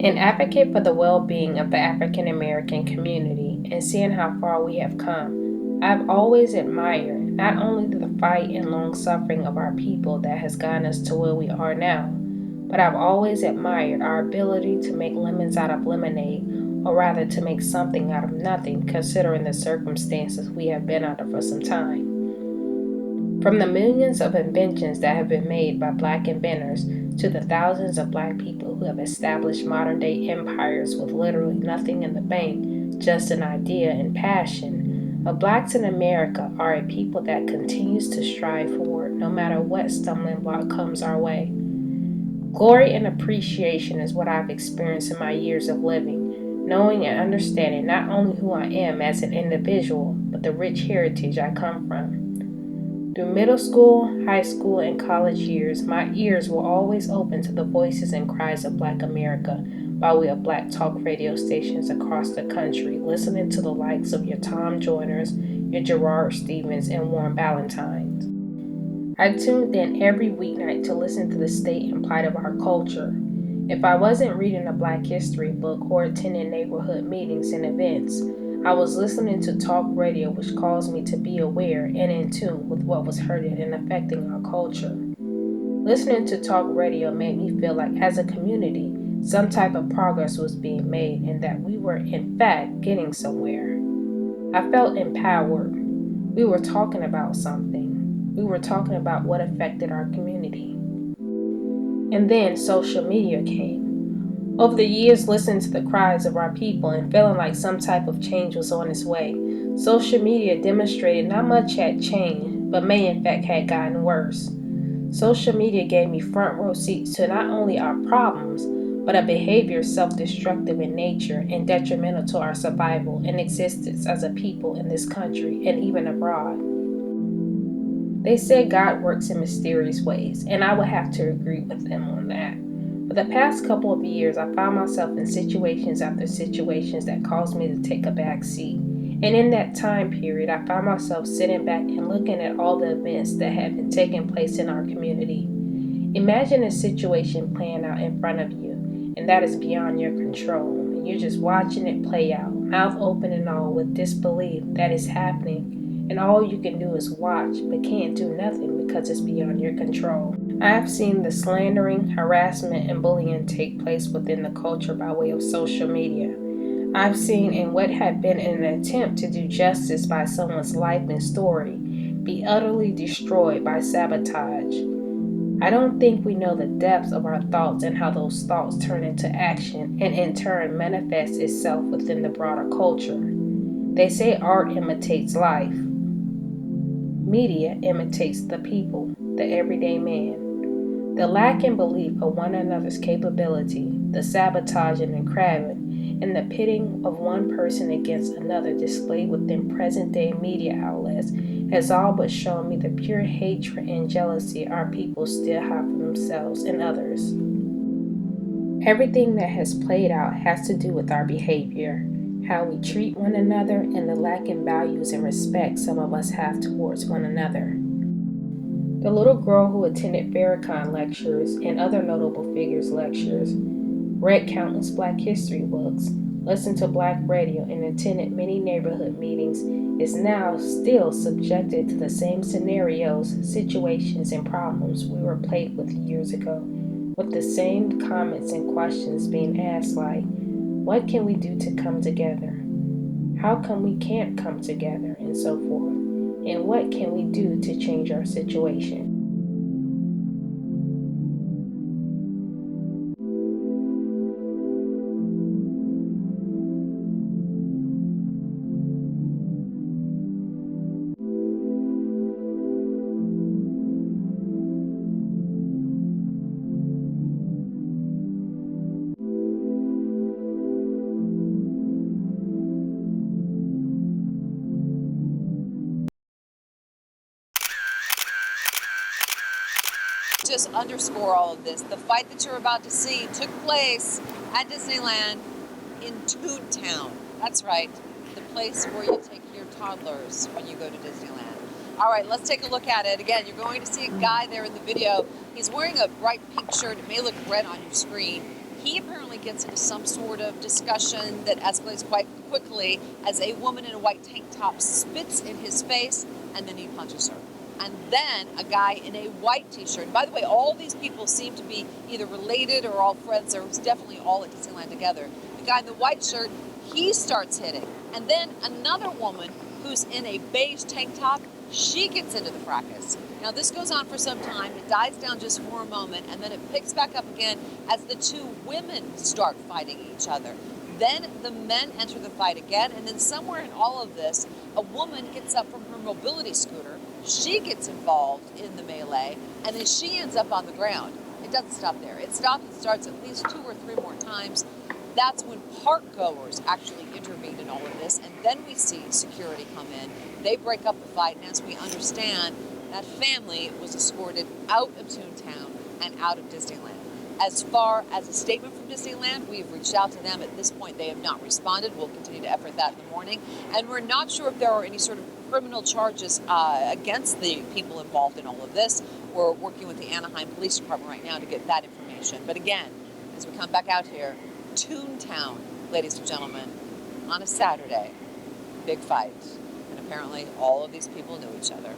an advocate for the well-being of the African American community and seeing how far we have come. I've always admired not only the fight and long suffering of our people that has gotten us to where we are now, but I've always admired our ability to make lemons out of lemonade, or rather to make something out of nothing, considering the circumstances we have been under for some time. From the millions of inventions that have been made by black inventors to the thousands of black people who have established modern day empires with literally nothing in the bank, just an idea and passion, blacks in America are a people that continues to strive forward no matter what stumbling block comes our way. Glory and appreciation is what I've experienced in my years of living, knowing and understanding not only who I am as an individual, but the rich heritage I come from. Through middle school, high school, and college years, my ears were always open to the voices and cries of Black America by way of Black talk radio stations across the country, listening to the likes of your Tom Joyners, your Gerard Stevens, and Warren Ballantines. I tuned in every weeknight to listen to the state and plight of our culture. If I wasn't reading a Black history book or attending neighborhood meetings and events, I was listening to talk radio, which caused me to be aware and in tune with what was hurting and affecting our culture. Listening to talk radio made me feel like, as a community, some type of progress was being made and that we were, in fact, getting somewhere. I felt empowered. We were talking about something. We were talking about what affected our community. And then social media came. Over the years, listening to the cries of our people and feeling like some type of change was on its way, social media demonstrated not much had changed, but may in fact had gotten worse. Social media gave me front row seats to not only our problems, but a behavior self-destructive in nature and detrimental to our survival and existence as a people in this country and even abroad. They say God works in mysterious ways, and I would have to agree with them on that. For the past couple of years, I found myself in situations after situations that caused me to take a back seat. And in that time period, I found myself sitting back and looking at all the events that had been taking place in our community. Imagine a situation playing out in front of you, and that is beyond your control. And you're just watching it play out, mouth open and all, with disbelief that is happening. And all you can do is watch, but can't do nothing because it's beyond your control. I have seen the slandering, harassment, and bullying take place within the culture by way of social media. I've seen in what had been an attempt to do justice by someone's life and story be utterly destroyed by sabotage. I don't think we know the depths of our thoughts and how those thoughts turn into action and in turn manifest itself within the broader culture. They say art imitates life. Media imitates the people, the everyday man. The lack in belief of one another's capability, the sabotaging and crabbing, and the pitting of one person against another displayed within present-day media outlets has all but shown me the pure hatred and jealousy our people still have for themselves and others. Everything that has played out has to do with our behavior, how we treat one another, and the lack in values and respect some of us have towards one another. The little girl who attended Farrakhan lectures and other notable figures' lectures, read countless Black history books, listened to Black radio, and attended many neighborhood meetings is now still subjected to the same scenarios, situations, and problems we were plagued with years ago, with the same comments and questions being asked like, what can we do to come together? How come we can't come together? And so forth. And what can we do to change our situation? Just underscore all of this. The fight that you're about to see took place at Disneyland in Toontown. That's right, the place where you take your toddlers when you go to Disneyland. All right, let's take a look at it. Again, you're going to see a guy there in the video. He's wearing a bright pink shirt. It may look red on your screen. He apparently gets into some sort of discussion that escalates quite quickly as a woman in a white tank top spits in his face and then he punches her. And then a guy in a white t-shirt. By the way, all these people seem to be either related or all friends. There was definitely all at Disneyland together. The guy in the white shirt, he starts hitting. And then another woman who's in a beige tank top, she gets into the fracas. Now this goes on for some time. It dies down just for a moment, and then it picks back up again as the two women start fighting each other. Then the men enter the fight again, and then somewhere in all of this, a woman gets up from her mobility scooter. She gets involved in the melee, and then she ends up on the ground. It doesn't stop there. It stops and starts at least 2 or 3 more times. That's when park goers actually intervene in all of this, and then we see security come in. They break up the fight, and as we understand, that family was escorted out of Toontown and out of Disneyland. As far as a statement from Disneyland, we've reached out to them. At this point, they have not responded. We'll continue to effort that in the morning. And we're not sure if there are any sort of criminal charges against the people involved in all of this. We're working with the Anaheim Police Department right now to get that information. But again, as we come back out here, Toontown, ladies and gentlemen, on a Saturday, big fight. And apparently all of these people knew each other.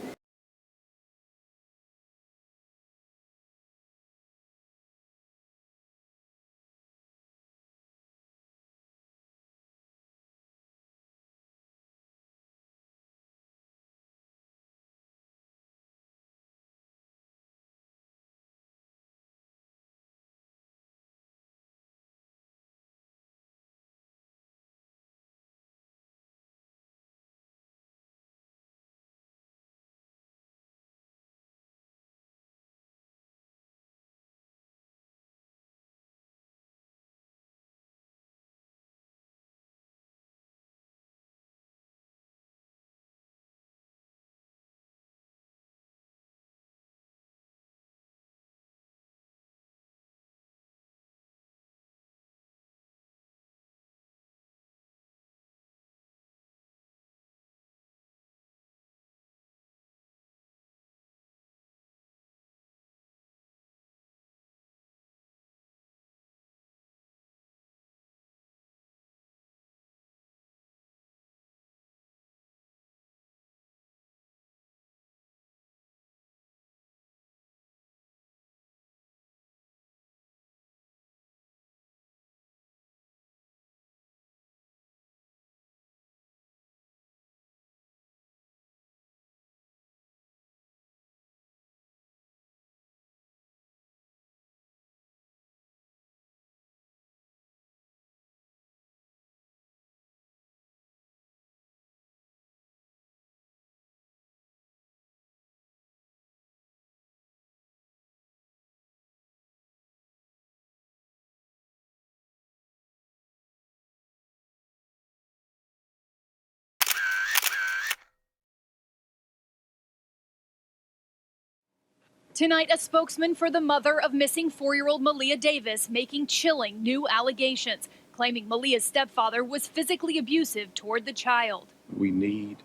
Tonight, a spokesman for the mother of missing 4-year-old Malia Davis making chilling new allegations, claiming Malia's stepfather was physically abusive toward the child. We need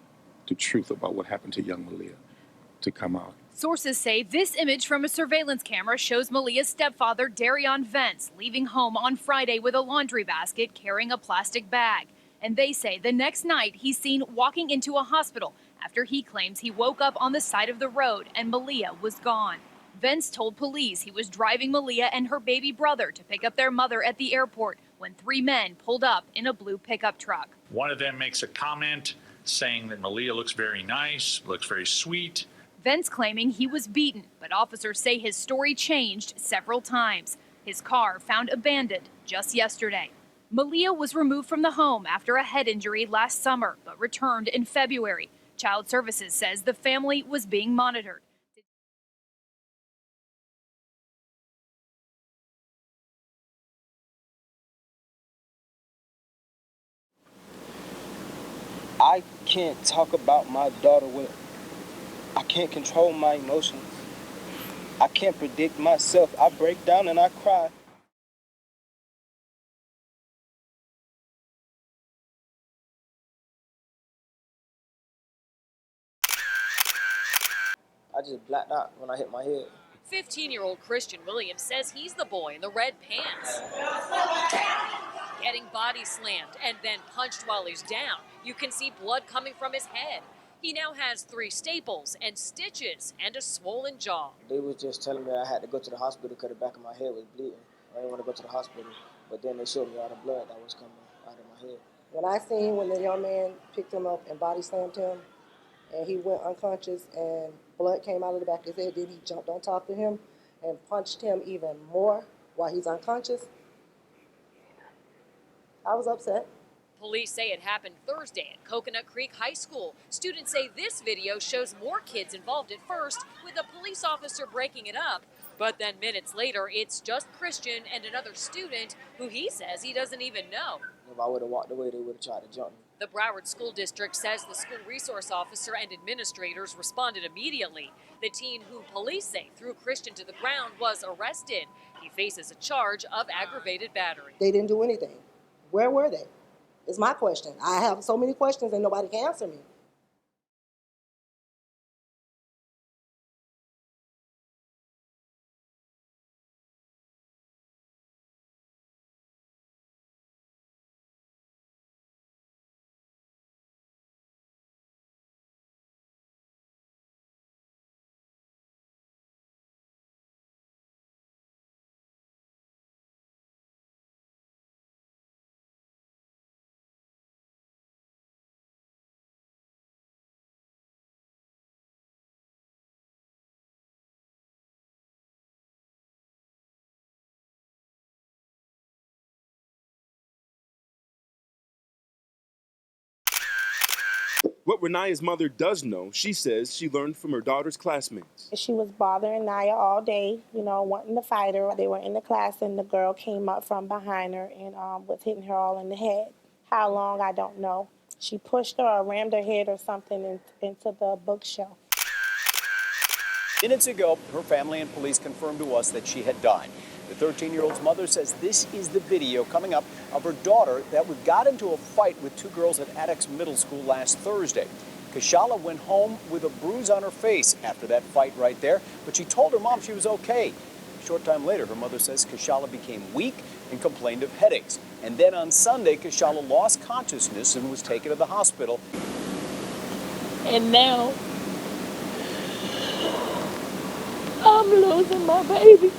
the truth about what happened to young Malia to come out. Sources say this image from a surveillance camera shows Malia's stepfather, Darion Vence, leaving home on Friday with a laundry basket carrying a plastic bag. And they say the next night he's seen walking into a hospital after he claims he woke up on the side of the road and Malia was gone. Vence told police he was driving Malia and her baby brother to pick up their mother at the airport when 3 men pulled up in a blue pickup truck. One of them makes a comment saying that Malia looks very nice, looks very sweet. Vence claiming he was beaten, but officers say his story changed several times. His car found abandoned just yesterday. Malia was removed from the home after a head injury last summer, but returned in February. Child Services says the family was being monitored. I can't talk about my daughter I can't control my emotions. I can't predict myself. I break down and I cry. I just blacked out when I hit my head. 15-year-old Christian Williams says he's the boy in the red pants. Getting body slammed and then punched while he's down. You can see blood coming from his head. He now has 3 staples and stitches and a swollen jaw. They was just telling me I had to go to the hospital because the back of my head was bleeding. I didn't want to go to the hospital, but then they showed me all the blood that was coming out of my head. When I seen when the young man picked him up and body slammed him, and he went unconscious and blood came out of the back of his head, then he jumped on top of him and punched him even more while he's unconscious, I was upset. Police say it happened Thursday at Coconut Creek High School. Students say this video shows more kids involved at first, with a police officer breaking it up. But then minutes later, it's just Christian and another student who he says he doesn't even know. If I would have walked away, they would have tried to jump me. The Broward School District says the school resource officer and administrators responded immediately. The teen who police say threw Christian to the ground was arrested. He faces a charge of aggravated battery. They didn't do anything. Where were they? Is my question. I have so many questions and nobody can answer me. What Renaya's mother does know, she says she learned from her daughter's classmates. She was bothering Naya all day, wanting to fight her. They were in the class and the girl came up from behind her and was hitting her all in the head. How long, I don't know. She pushed her or rammed her head or something into the bookshelf. Minutes ago, her family and police confirmed to us that she had died. The 13-year-old's mother says this is the video coming up of her daughter that got into a fight with 2 girls at Attucks Middle School last Thursday. Kashala went home with a bruise on her face after that fight right there, but she told her mom she was okay. A short time later, her mother says Kashala became weak and complained of headaches. And then on Sunday, Kashala lost consciousness and was taken to the hospital. And now, I'm losing my baby.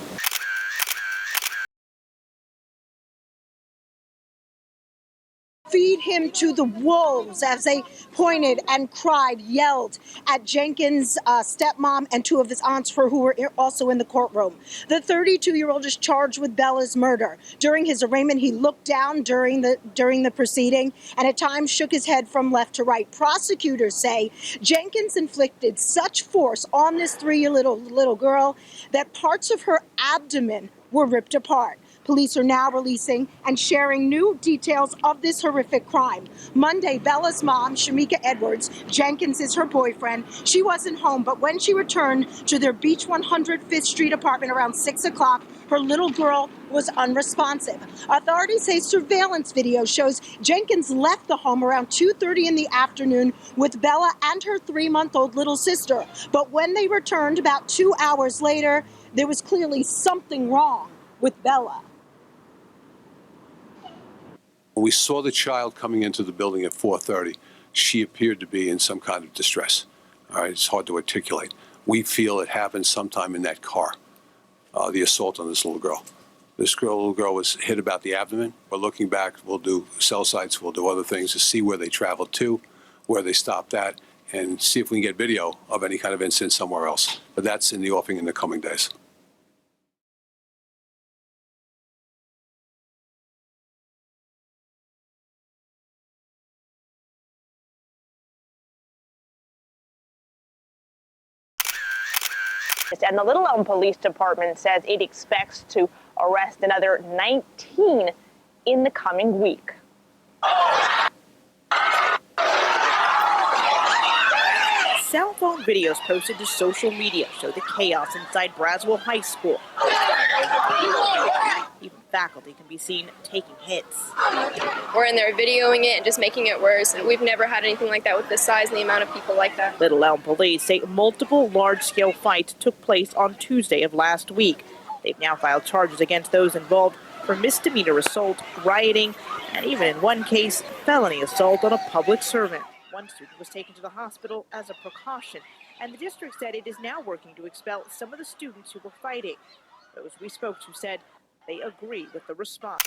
Feed him to the wolves, as they pointed and cried, yelled at Jenkins' stepmom and 2 of his aunts who were also in the courtroom. The 32-year-old is charged with Bella's murder. During his arraignment, he looked down during the proceeding and at times shook his head from left to right. Prosecutors say Jenkins inflicted such force on this 3-year-old little girl that parts of her abdomen were ripped apart. Police are now releasing and sharing new details of this horrific crime. Monday, Bella's mom, Shamika Edwards, Jenkins is her boyfriend. She wasn't home, but when she returned to their Beach 105th Street apartment around 6 o'clock, her little girl was unresponsive. Authorities say surveillance video shows Jenkins left the home around 2:30 in the afternoon with Bella and her 3-month-old little sister. But when they returned about 2 hours later, there was clearly something wrong with Bella. When we saw the child coming into the building at 4:30, she appeared to be in some kind of distress. All right, it's hard to articulate. We feel it happened sometime in that car, the assault on this little girl. Little girl was hit about the abdomen. We're looking back. We'll do cell sites. We'll do other things to see where they traveled to, where they stopped at, and see if we can get video of any kind of incident somewhere else. But that's in the offing in the coming days. And the Little Elm Police Department says it expects to arrest another 19 in the coming week. Cell phone videos posted to social media show the chaos inside Braswell High School. Even faculty can be seen taking hits. We're in there videoing it and just making it worse. And we've never had anything like that with the size and the amount of people like that. Little Elm police say multiple large-scale fights took place on Tuesday of last week. They've now filed charges against those involved for misdemeanor assault, rioting, and even in one case, felony assault on a public servant. One student was taken to the hospital as a precaution, and the district said it is now working to expel some of the students who were fighting. Those we spoke to said they agree with the response.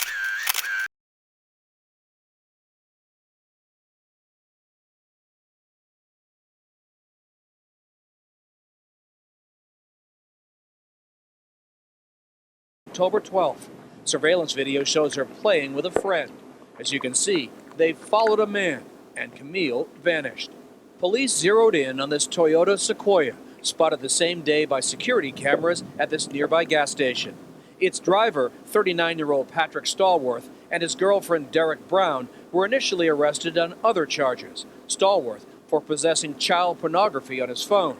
October 12th. Surveillance video shows her playing with a friend. As you can see, they followed a man, and Camille vanished. Police zeroed in on this Toyota Sequoia, spotted the same day by security cameras at this nearby gas station. Its driver, 39-year-old Patrick Stallworth, and his girlfriend Derek Brown were initially arrested on other charges. Stallworth for possessing child pornography on his phone.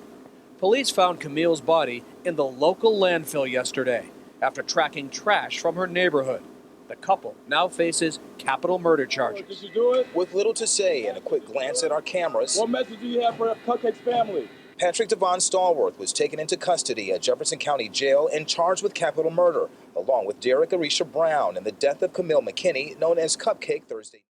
Police found Camille's body in the local landfill yesterday after tracking trash from her neighborhood. The couple now faces capital murder charges. Did you do it? With little to say and a quick glance at our cameras. What message do you have for Cupcake's family? Patrick Devon Stallworth was taken into custody at Jefferson County Jail and charged with capital murder, along with Derek Arisha Brown and the death of Camille McKinney, known as Cupcake, Thursday.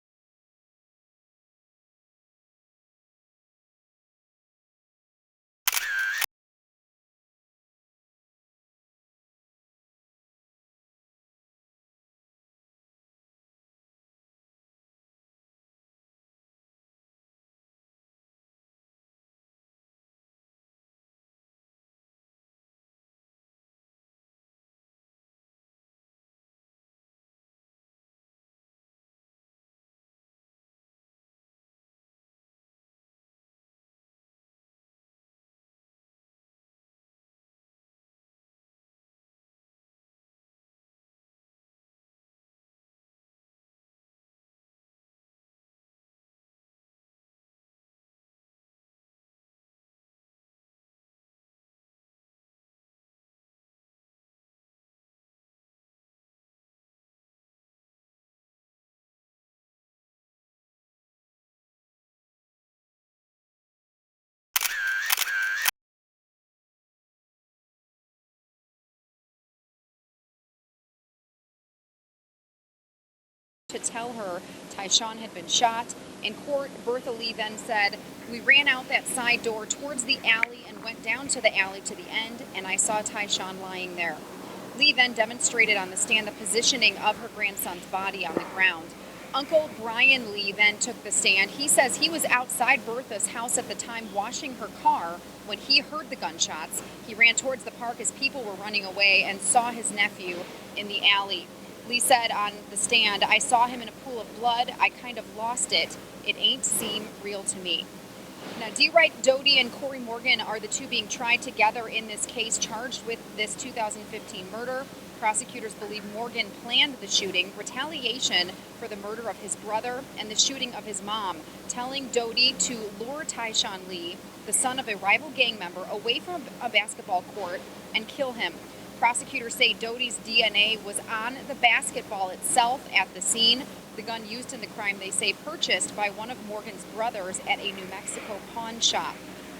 To tell her Tyshawn had been shot. In court, Bertha Lee then said, "We ran out that side door towards the alley and went down to the alley to the end, and I saw Tyshawn lying there." Lee then demonstrated on the stand the positioning of her grandson's body on the ground. Uncle Brian Lee then took the stand. He says he was outside Bertha's house at the time washing her car when he heard the gunshots. He ran towards the park as people were running away and saw his nephew in the alley. Lee said on the stand, "I saw him in a pool of blood. I kind of lost it. It ain't seem real to me." Now, DeWright Doty and Corey Morgan are the two being tried together in this case, charged with this 2015 murder. Prosecutors believe Morgan planned the shooting, retaliation for the murder of his brother and the shooting of his mom, telling Doty to lure Tyshawn Lee, the son of a rival gang member, away from a basketball court and kill him. Prosecutors say Doty's DNA was on the basketball itself at the scene. The gun used in the crime, they say, purchased by one of Morgan's brothers at a New Mexico pawn shop.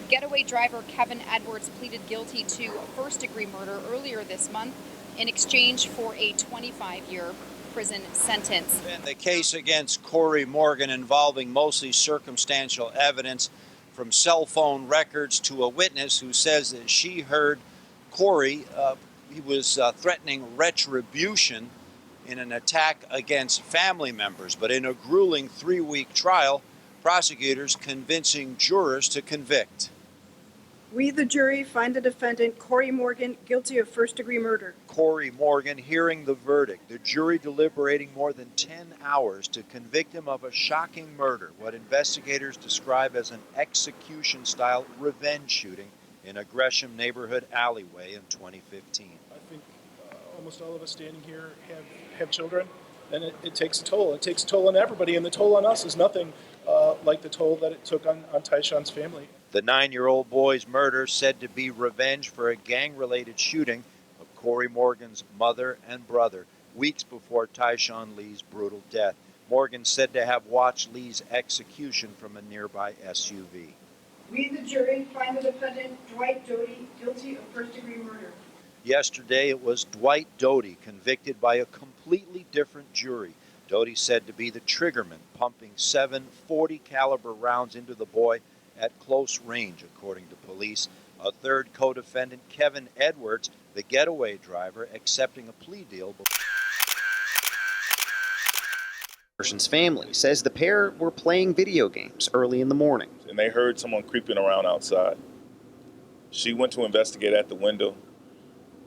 Getaway driver Kevin Edwards pleaded guilty to first-degree murder earlier this month in exchange for a 25-year prison sentence. And the case against Corey Morgan involving mostly circumstantial evidence from cell phone records to a witness who says that she heard Corey he was threatening retribution in an attack against family members. But in a grueling 3-week trial, prosecutors convincing jurors to convict. We, the jury, find the defendant, Corey Morgan, guilty of first-degree murder. Corey Morgan hearing the verdict, the jury deliberating more than 10 hours to convict him of a shocking murder, what investigators describe as an execution-style revenge shooting in a Gresham neighborhood alleyway in 2015. I think almost all of us standing here have children, and it takes a toll. It takes a toll on everybody, and the toll on us is nothing like the toll that it took on Tyshawn's family. The 9-year-old boy's murder said to be revenge for a gang-related shooting of Corey Morgan's mother and brother. weeks before Tyshawn Lee's brutal death. Morgan said to have watched Lee's execution from a nearby SUV. We, the jury, find the defendant, Dwight Doty, guilty of first-degree murder. Yesterday, it was Dwight Doty, convicted by a completely different jury. Doty said to be the triggerman, pumping 7 .40 caliber rounds into the boy at close range, according to police. A third co-defendant, Kevin Edwards, the getaway driver, accepting a plea deal. Person's family says the pair were playing video games early in the morning. And they heard someone creeping around outside. She went to investigate at the window.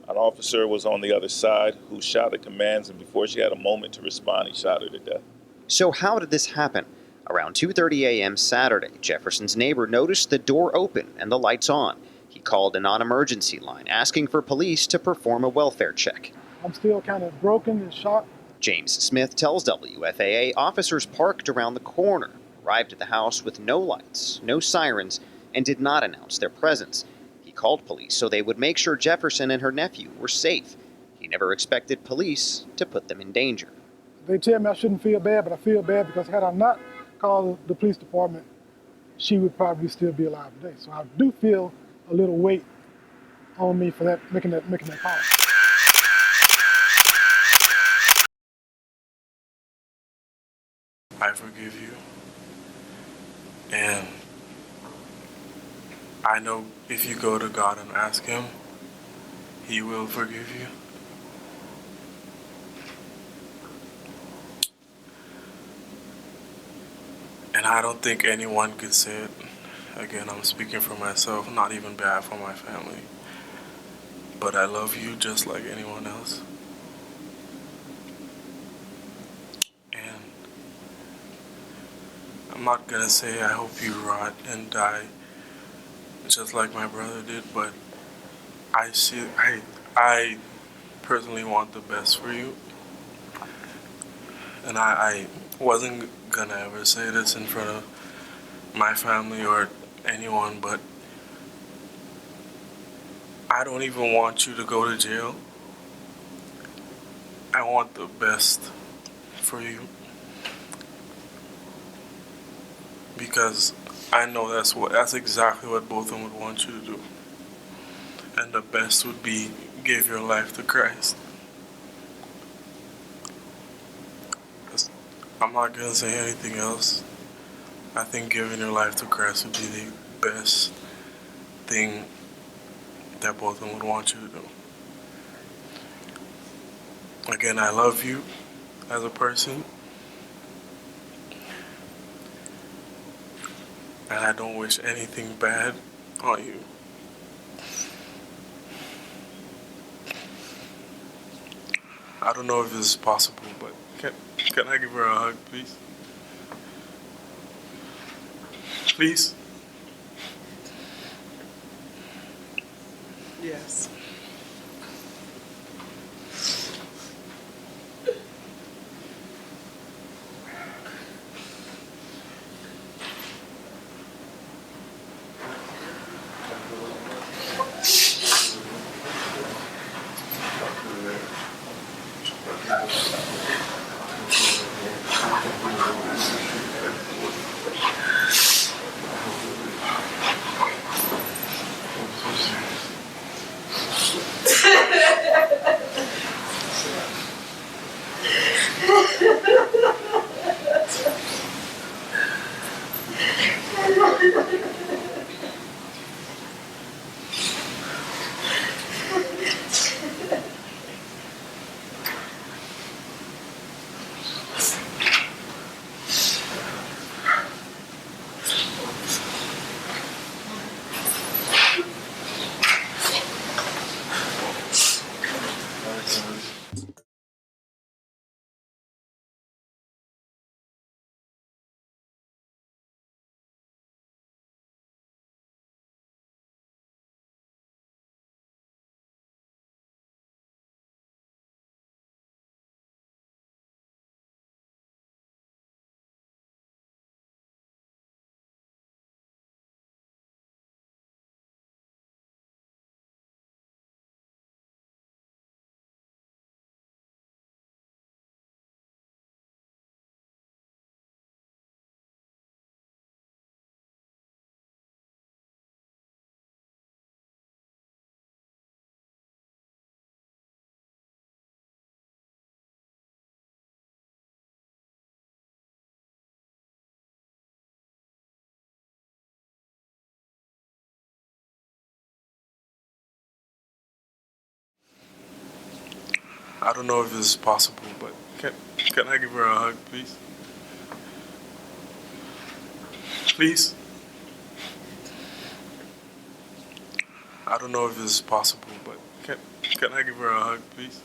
An officer was on the other side who shouted commands, and before she had a moment to respond, he shot her to death. So how did this happen? Around 2:30 a.m. Saturday, Jefferson's neighbor noticed the door open and the lights on. He called a non-emergency line asking for police to perform a welfare check. I'm still kind of broken and shocked. James Smith tells WFAA officers parked around the corner, arrived at the house with no lights, no sirens, and did not announce their presence. He called police so they would make sure Jefferson and her nephew were safe. He never expected police to put them in danger. They tell me I shouldn't feel bad, but I feel bad because had I not called the police department, she would probably still be alive today. So I do feel a little weight on me for that, making that call. I forgive you, and I know if you go to God and ask Him, He will forgive you. And I don't think anyone could say it. Again, I'm speaking for myself, not even bad for my family. But I love you just like anyone else. And I'm not gonna say I hope you rot and die just like my brother did, but I personally want the best for you. And I wasn't gonna ever say this in front of my family or anyone, but I don't even want you to go to jail. I want the best for you. Because I know that's exactly what both of them would want you to do. And the best would be give your life to Christ. I'm not gonna say anything else. I think giving your life to Christ would be the best thing that both of them would want you to do. Again, I love you as a person. And I don't wish anything bad on you. I don't know if this is possible, but can I give her a hug, please? Please? Yes. I don't know if this is possible, but can I give her a hug, please? Please? I don't know if this is possible, but can I give her a hug, please?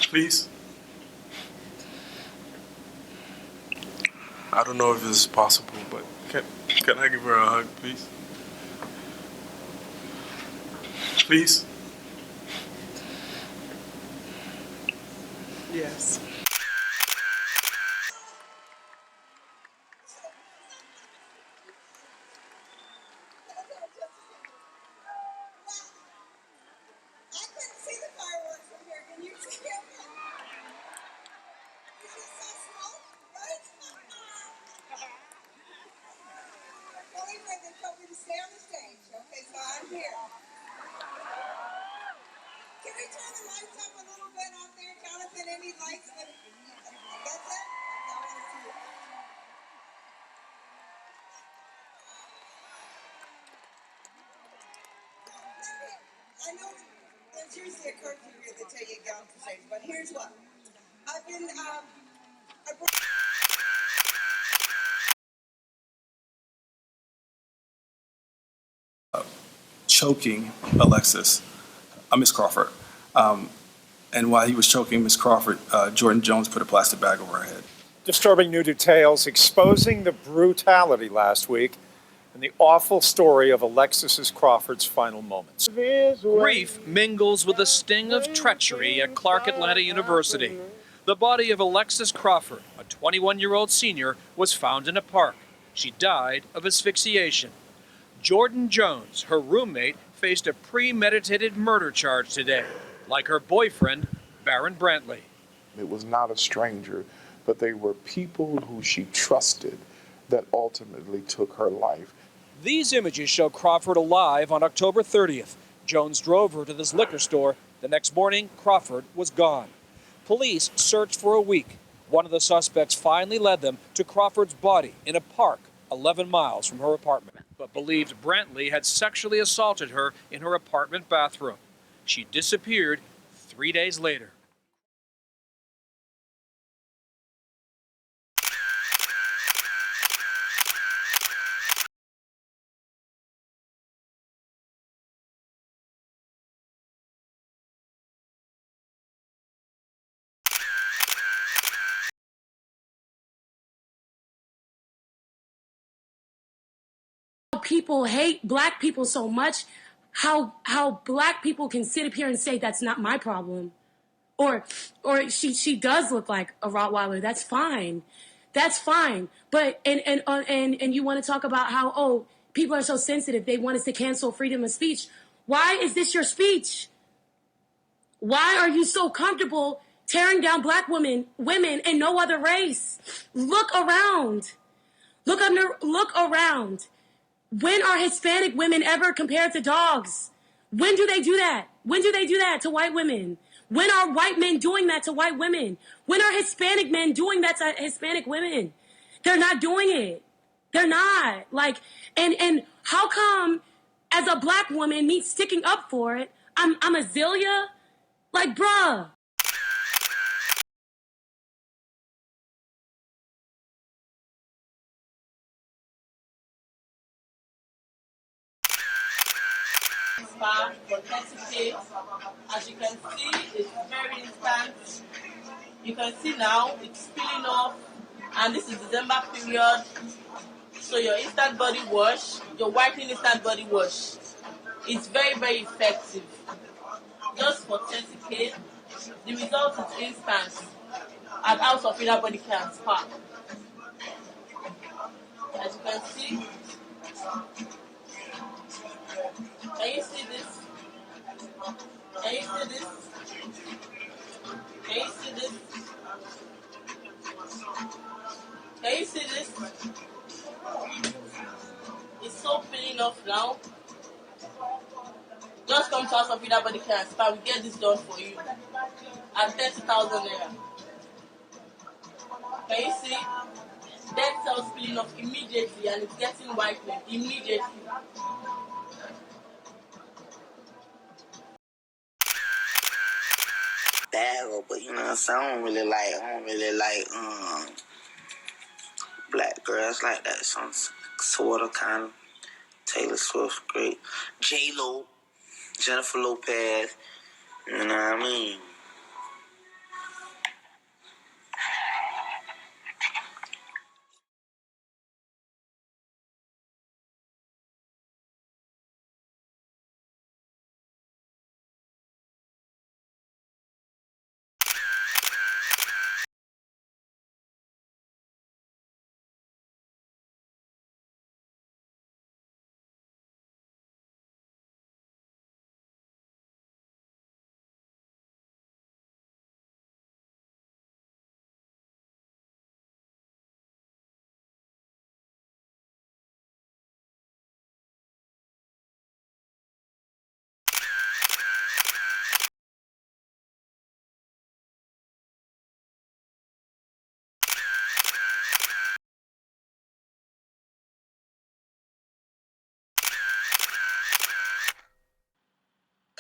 Please? I don't know if this is possible, but can I give her a hug, please? Please? Yes. I know there's usually a curfew here that tell you to get off the stage, but here's what. I've been, choking Alexis, Miss Crawford. And while he was choking Miss Crawford, Jordan Jones put a plastic bag over her head. Disturbing new details exposing the brutality last week and the awful story of Alexis Crawford's final moments. Grief mingles with the sting of treachery at Clark Atlanta University. The body of Alexis Crawford, a 21-year-old senior, was found in a park. She died of asphyxiation. Jordan Jones, her roommate, faced a premeditated murder charge today, like her boyfriend, Baron Brantley. It was not a stranger, but they were people who she trusted that ultimately took her life. These images show Crawford alive on October 30th. Jones drove her to this liquor store. The next morning, Crawford was gone. Police searched for a week. One of the suspects finally led them to Crawford's body in a park 11 miles from her apartment, but believed Brantley had sexually assaulted her in her apartment bathroom. She disappeared 3 days later. People hate black people so much, how black people can sit up here and say that's not my problem, or she does look like a Rottweiler. That's fine, But and you want to talk about how people are so sensitive. They want us to cancel freedom of speech. Why is this your speech? Why are you so comfortable tearing down black women, and no other race? Look around. Look around. When are Hispanic women ever compared to dogs? When do they do that? When do they do that to white women? When are white men doing that to white women? When are Hispanic men doing that to Hispanic women? They're not doing it. They're not. And how come as a black woman, me sticking up for it, I'm a Zelia? Like, bruh. Spa for 30 days. As you can see, it's very instant. You can see now it's peeling off, and this is December period. So your instant body wash, your whitening instant body wash, it's very, very effective. Just for 30K, the result is instant at House of Inner Body Care and Spa. As you can see, can you see this? Can you see this? Can you see this? Can you see this? It's so peeling off now. Just come to us of Inner Body Care and Spa. We get this done for you at 30,000 naira. Can you see? Dead cells peeling off immediately, and it's getting whitening immediately. bagger, but you know what I'm saying? I don't really like black girls like that. Some sort of kind of Taylor Swift, great. J-Lo, Jennifer Lopez, you know what I mean?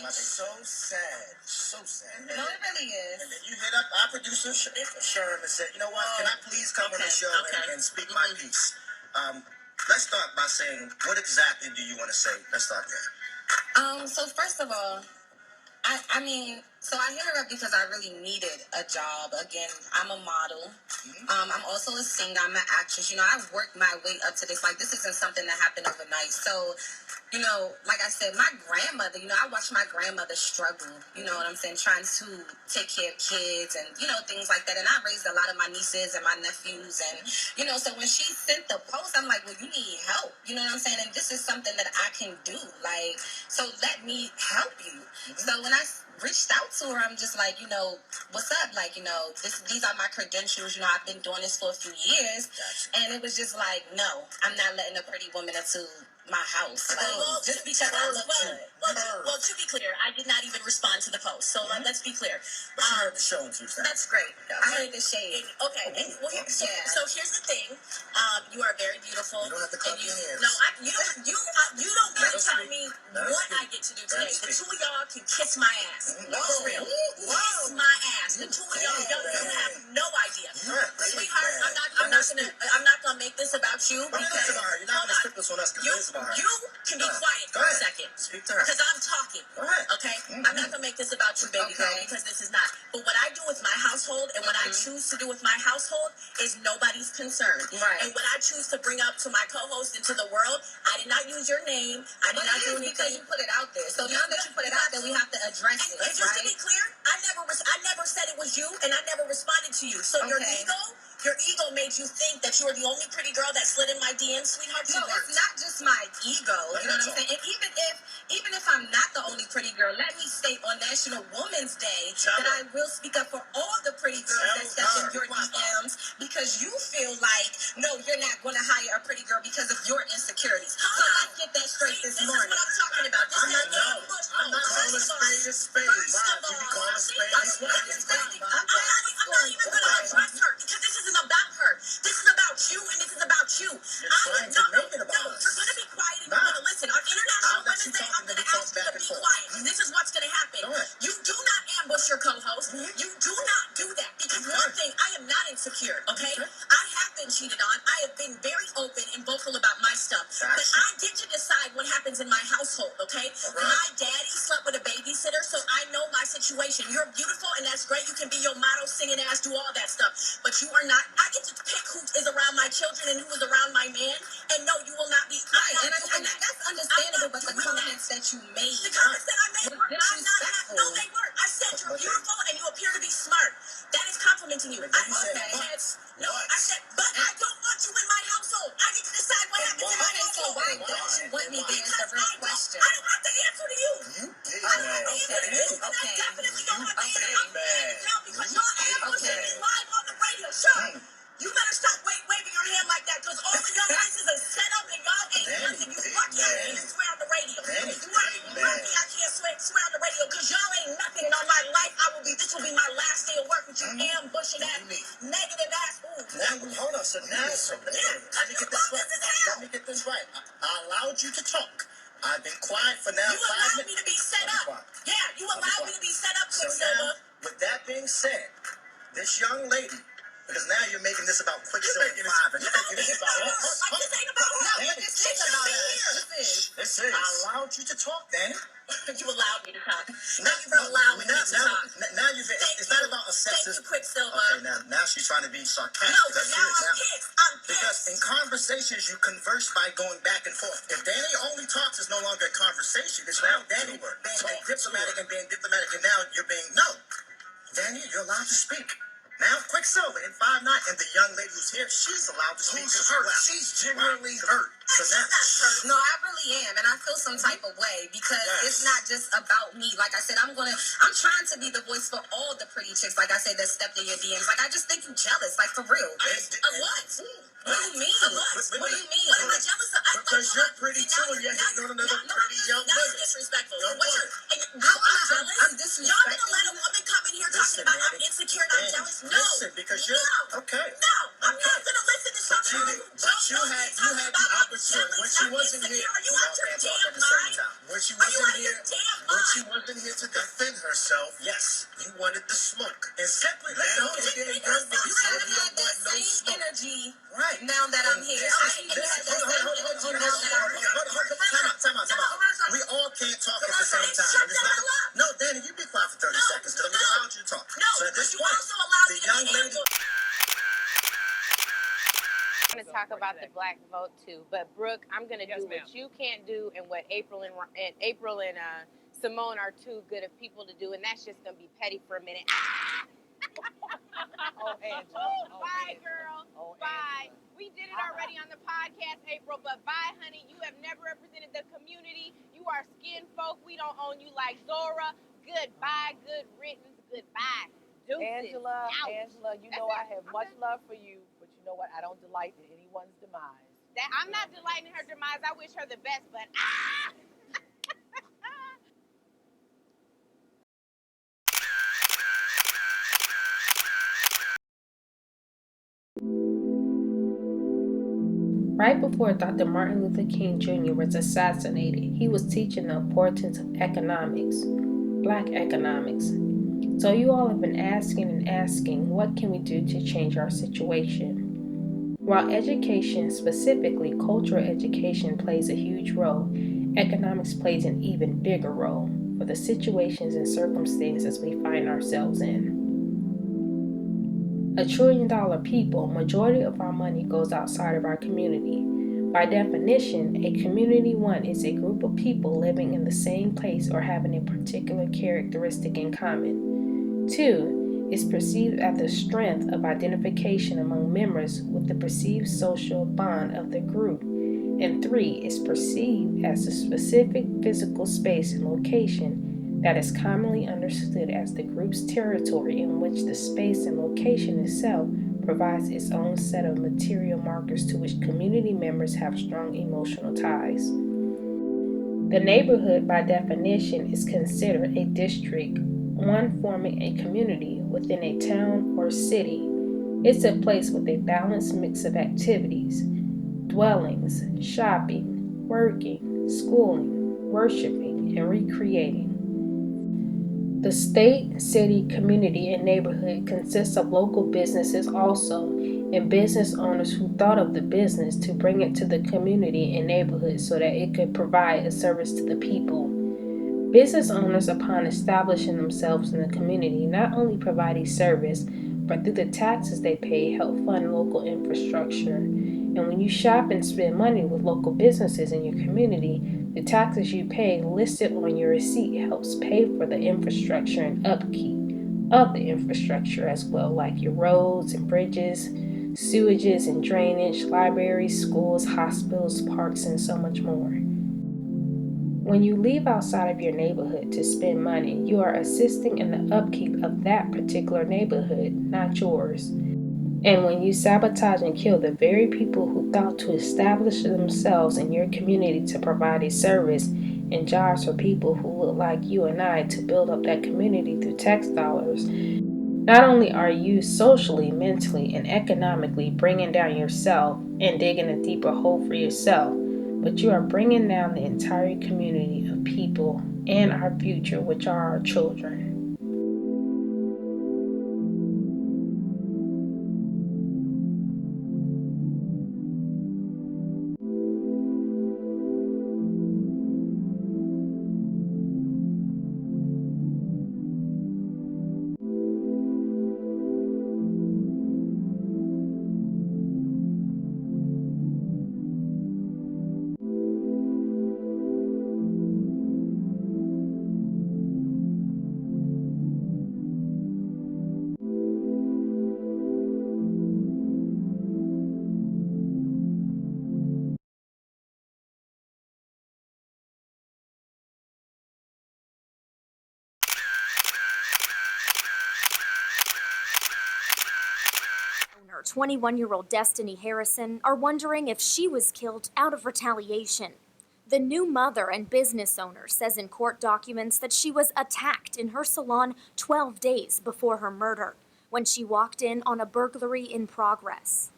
So sad, so sad. No, it really is. And then you hit up our producer, Sherm, and said, you know what, can I please come on the show and speak my piece? Let's start by saying, what exactly do you want to say? Let's start there. So first of all, I mean, so I hit her up because I really needed a job. Again, I'm a model. I'm also a singer. I'm an actress. You know, I worked my way up to this. Like, this isn't something that happened overnight. So, you know, like I said, my grandmother, you know, I watched my grandmother struggle, you know what I'm saying, trying to take care of kids and, you know, things like that. And I raised a lot of my nieces and my nephews. And, you know, so when she sent the post, I'm like, well, you need help. You know what I'm saying? And this is something that I can do. Like, so let me help you. So when I reached out to her, I'm just like, you know, what's up? Like, you know, these are my credentials. You know, I've been doing this for a few years. Gotcha. And it was just like, no, I'm not letting a pretty woman into my house. Like, well, just because I look good. Well, to be clear, I did not even respond to the post. So let's be clear. But you heard the show on Tuesday. That's great. Yeah. I heard the shade. Okay. Well, so here's the thing. You are very beautiful. You don't have to clap your hands. No, you don't got to tell me what I get to do today. The two of y'all can kiss my ass. That's real. Kiss my ass. The two of y'all, you have no idea. Sweetheart, I'm not gonna make this about you. Because you're not gonna strip this on us. You can be quiet for a second. Speak to her. Because I'm talking. Okay? I'm not gonna make this about you, baby girl, because this is not. But what I do with my household and what I choose to do with my household is nobody's concern. Right. And what I choose to bring up to my co-host and to the world, I did not use your name. I did not do anything. Because you put it out there. So now that you put it out there, we have to address it. And just to be clear, I never said it was you, and I never responded to you. So your ego made you think that you were the only pretty girl that slid in my DMs, sweetheart. No, it's not just my ego. You know what I'm saying? And even if I'm not the only pretty girl, let me state on National Women's Day that I will speak up for all the pretty girls that step in your DMs because you feel like, no, you're not going to hire a pretty girl because of your insecurities. So let's get that straight this morning. This is what I'm talking about. I'm not calling a spade a spade. You be calling a spade a spade. I'm not even going to address her because this isn't about her. This is about you and this is about you. You're going to be quiet and you're going to listen. On International Women's Day, I'm going to ask you to be quiet. This is what's going to happen. You do not ambush your co-host. You do not do that because one thing, I am not insecure, okay? I have been cheated on. I have been very open and vocal about my stuff. But I get to decide what happens in my household, okay? My daddy slept with a babysitter, so I know my situation. You're beautiful and that's great. You can be your model, singing ass, do all that stuff. But you are not. I get to pick who is around my children and who is around my man. And no, you will not be. Right, and that's understandable, but the comments that you made. The comments that I made were disrespectful. No, they weren't. I said you're beautiful and you appear to be smart. That is complimenting you. I said, but I don't want you in my household. I get to decide what happens in my household. So why don't you want me there is the real question. I don't have to answer to you. I don't have to answer to you. And I definitely don't have to answer to you now because y'all ambushing me live on the radio. Sure. You better stop waving your hand like that because all of y'all this is a setup and y'all ain't nothing. You lucky I can't swear on the radio. You lucky I can't swear on the radio because y'all ain't nothing. And on my life, this will be my last day of work with you ambushing that negative ass. Hold on, so now, let me get this right. I allowed you to talk. I've been quiet for now. You allowed me to be set up. Yeah, you allowed me to be set up, Quicksilver. With that being said, this young lady, because now you're making this about Quicksilver 5 and you're making this about us. This ain't about us. No, this is about us. This is. I allowed you to talk, Danny. You allowed me to talk. Now you've allowed me to talk. Now you've. It's not about a sexist. Thank you, Quicksilver. Okay, now she's trying to be sarcastic. No, now I'm pissed. I'm pissed. Because in conversations you converse by going back and forth. If Danny only talks, it's no longer a conversation. It's now Danny being diplomatic and being diplomatic, and now you're being no. Danny, you're allowed to speak. Now, Quicksilver in 5'9", and the young lady who's here, she's allowed to speak. Who's hurt? Well. She's genuinely hurt. So now, not hurt. No, I really am, and I feel some type of way because it's not just about me. Like I said, I'm trying to be the voice for all the pretty chicks. Like I said, that stepped in your DMs. Like I just think you're jealous. Like for real. Of what? What do you mean? Of what? What do you mean? What am I jealous of? Because you're pretty too, and you're hitting on another pretty young woman. That's disrespectful. How am I jealous? I'm disrespectful. Y'all gonna let a woman come in here talking about I'm insecure and I'm jealous? No. Listen, because you're okay. No, I'm not gonna listen to something. But you had the opportunity when she wasn't here. Are you out your damn mind? When she wasn't here to defend herself, yes, you wanted the smoke. And simply let go of the young lady. You haven't had that same energy now that I'm here. Hold on. Time out. We all can't talk at the same time. No, Danny, you be quiet for 30 seconds because I'm allowed you to talk. No, so at this point, the young lady. I'm going to talk about the black vote too, but Brooke, I'm going to do what you can't do and what April and Simone are too good of people to do, and that's just going to be petty for a minute. Oh, Angela. Bye, girl. Bye. We did it already on the podcast, April, but bye, honey. You have never represented the community. You are skin folk. We don't own you like Zora. Goodbye. Good riddance. Goodbye. Deuces. Angela, you know I have much love for you, but you know what? I don't delight in anyone's demise. I'm not delighting in her demise. I wish her the best, but Right before Dr. Martin Luther King Jr. was assassinated, he was teaching the importance of economics, black economics. So you all have been asking, what can we do to change our situation? While education, specifically cultural education, plays a huge role, economics plays an even bigger role for the situations and circumstances we find ourselves in. $1 trillion people, majority of our money goes outside of our community. By definition, a community 1 is a group of people living in the same place or having a particular characteristic in common. 2 is perceived as the strength of identification among members with the perceived social bond of the group. And 3 is perceived as the specific physical space and location that is commonly understood as the group's territory, in which the space and location itself provides its own set of material markers to which community members have strong emotional ties. The neighborhood, by definition, is considered a district, one forming a community within a town or city. It's a place with a balanced mix of activities, dwellings, shopping, working, schooling, worshiping, and recreating. The state, city, community, and neighborhood consists of local businesses also, and business owners who thought of the business to bring it to the community and neighborhood so that it could provide a service to the people. Business owners, upon establishing themselves in the community, not only provide a service, but through the taxes they pay, help fund local infrastructure. And when you shop and spend money with local businesses in your community, the taxes you pay listed on your receipt helps pay for the infrastructure and upkeep of the infrastructure as well, like your roads and bridges, sewages and drainage, libraries, schools, hospitals, parks, and so much more. When you leave outside of your neighborhood to spend money, you are assisting in the upkeep of that particular neighborhood, not yours. And when you sabotage and kill the very people who thought to establish themselves in your community to provide a service and jobs for people who look like you and I to build up that community through tax dollars, not only are you socially, mentally, and economically bringing down yourself and digging a deeper hole for yourself, but you are bringing down the entire community of people and our future, which are our children. 21-year-old Destiny Harrison are wondering if she was killed out of retaliation. The new mother and business owner says in court documents that she was attacked in her salon 12 days before her murder, when she walked in on a burglary in progress.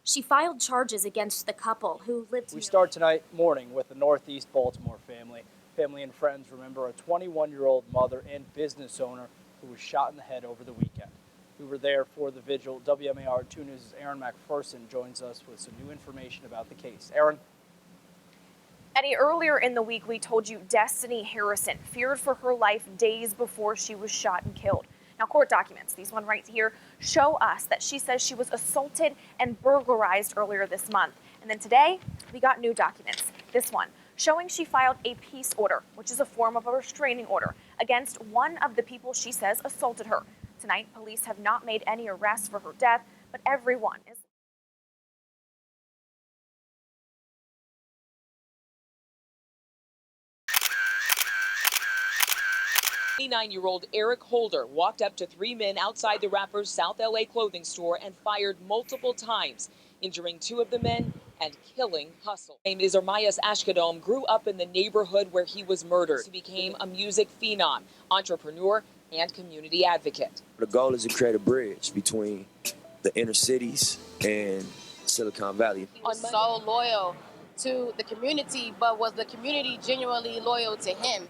She filed charges against the couple who lived. We start tonight morning with the Northeast Baltimore family. Family and friends remember a 21-year-old mother and business owner who was shot in the head over the weekend. We were there for the vigil. WMAR 2 News' Aaron McPherson joins us with some new information about the case. Aaron? Eddie, earlier in the week, we told you Destiny Harrison feared for her life days before she was shot and killed. Now, court documents, these one right here, show us that she says she was assaulted and burglarized earlier this month. And then today, we got new documents. This one, showing she filed a peace order, which is a form of a restraining order, against one of the people she says assaulted her. Tonight, police have not made any arrests for her death, but everyone is. 29-year-old Eric Holder walked up to three men outside the rapper's South LA clothing store and fired multiple times, injuring two of the men and killing Hustle. His name is Ermias Ashkadom, grew up in the neighborhood where he was murdered. He became a music phenom, entrepreneur, and community advocate. The goal is to create a bridge between the inner cities and Silicon Valley. He was so loyal to the community, but was the community genuinely loyal to him?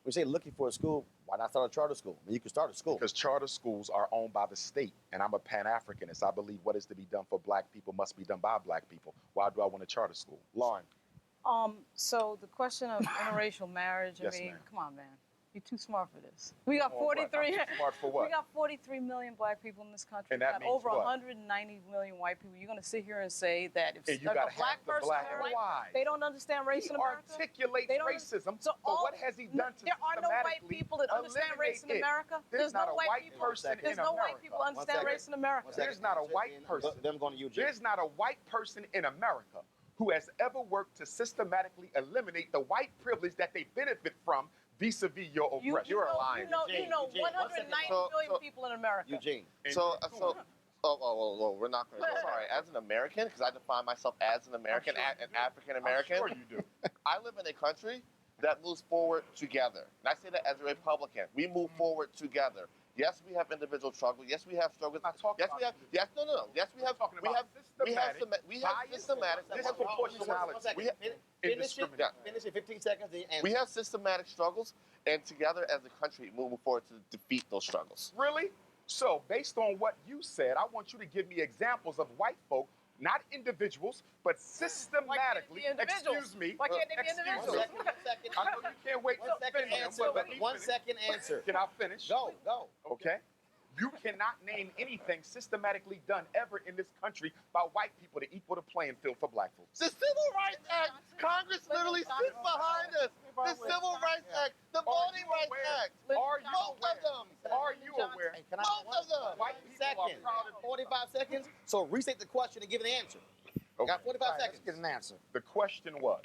We say looking for a school, why not start a charter school? I mean, you can start a school. Because charter schools are owned by the state, and I'm a Pan-Africanist. I believe what is to be done for black people must be done by black people. Why do I want a charter school? Lauren. So the question of interracial marriage, Yes, I mean, ma'am. come on, man. You're too smart for this. We got What? I'm 43. too smart for what? We got 43 million black people in this country. And We that got means over what? 190 million white people. You're gonna sit here and say that if And you a got black half the person, black. Why? they don't understand race in America. Articulates They don't- racism. So but what has he done to there are no white systematically people that understand race in eliminate it? America. There's not a no white people. person There's in no America. white people who understand race in America. There's not a white person. Them going to Eugene. There's not a white person in America who has ever worked to systematically eliminate the white privilege that they benefit from vis-a-vis your oppression. You know, 190 million people in America. Eugene. We're not going to go. Sorry, as an American, because I define myself as an American, an African American. I'm sure you do. I live in a country that moves forward together. And I say that as a Republican. We move forward together. Yes, we have individual struggles. Yes, we have struggles. Yes, we have. Yes, no. Yes, we have. We have systematic. Disproportionality. Finish in 15 seconds. We have systematic struggles, and together as a country, moving forward to defeat those struggles. Really? So, based on what you said, I want you to give me examples of white folk, not individuals, but systematically. Excuse me. Why can't they be individuals? Second. I know you can't wait to finish. One second answer. Can I finish? Go. Okay. You cannot name anything systematically done ever in this country by white people to equal the playing field for black folks. The Civil Rights Act. Congress literally sits behind us. The Civil Rights Act. The Voting Rights Act. Are you Both of them. Are you aware? Both of them. White people are proud of 45 seconds. So restate the question and give an answer. Okay. Got 45 seconds. Let's get an answer. The question was,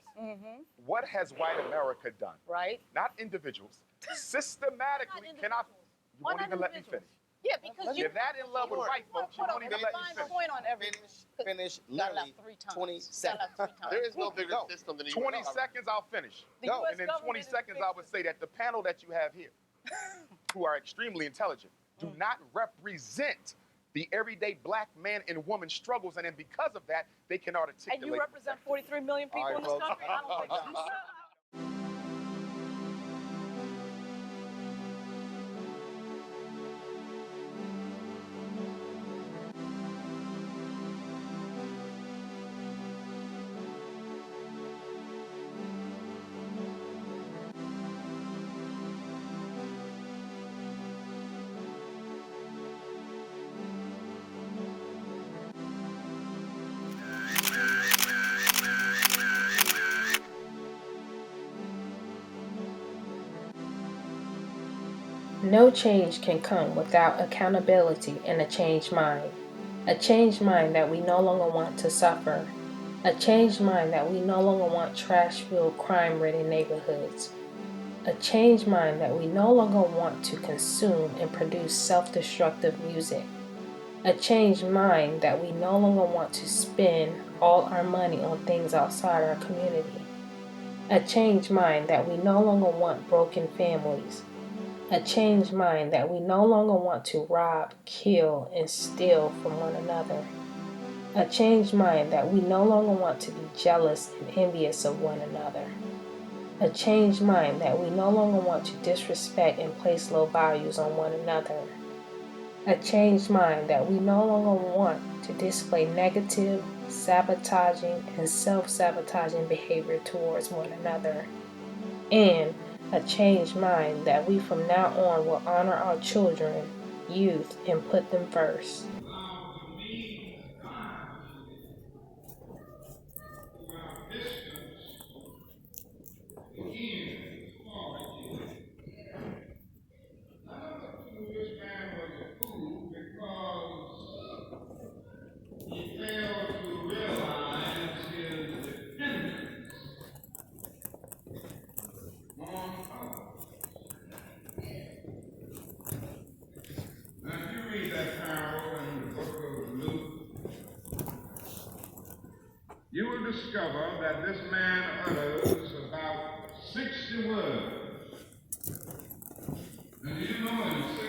what has white America done? Right. Not individuals. Systematically, you won't even let me finish. Yeah, because You're that in love with white folks, you won't even let me finish. point on everything. Finish literally 20 seconds. There is no bigger system than the 20 seconds, I'll finish. Go. And in 20 seconds, I would say that the panel that you have here, who are extremely intelligent, do not represent the everyday black man and woman struggles, and then because of that, they can articulate. And you represent 43 million people in this country? I don't think so. No change can come without accountability and a changed mind. A changed mind that we no longer want to suffer. A changed mind that we no longer want trash-filled, crime-ridden neighborhoods. A changed mind that we no longer want to consume and produce self-destructive music. A changed mind that we no longer want to spend all our money on things outside our community. A changed mind that we no longer want broken families. A changed mind that we no longer want to rob, kill, and steal from one another. A changed mind that we no longer want to be jealous and envious of one another. A changed mind that we no longer want to disrespect and place low values on one another. A changed mind that we no longer want to display negative, sabotaging, and self-sabotaging behavior towards one another. And a changed mind that we from now on will honor our children, youth, and put them first. You will discover that this man utters about 60 words. And you know in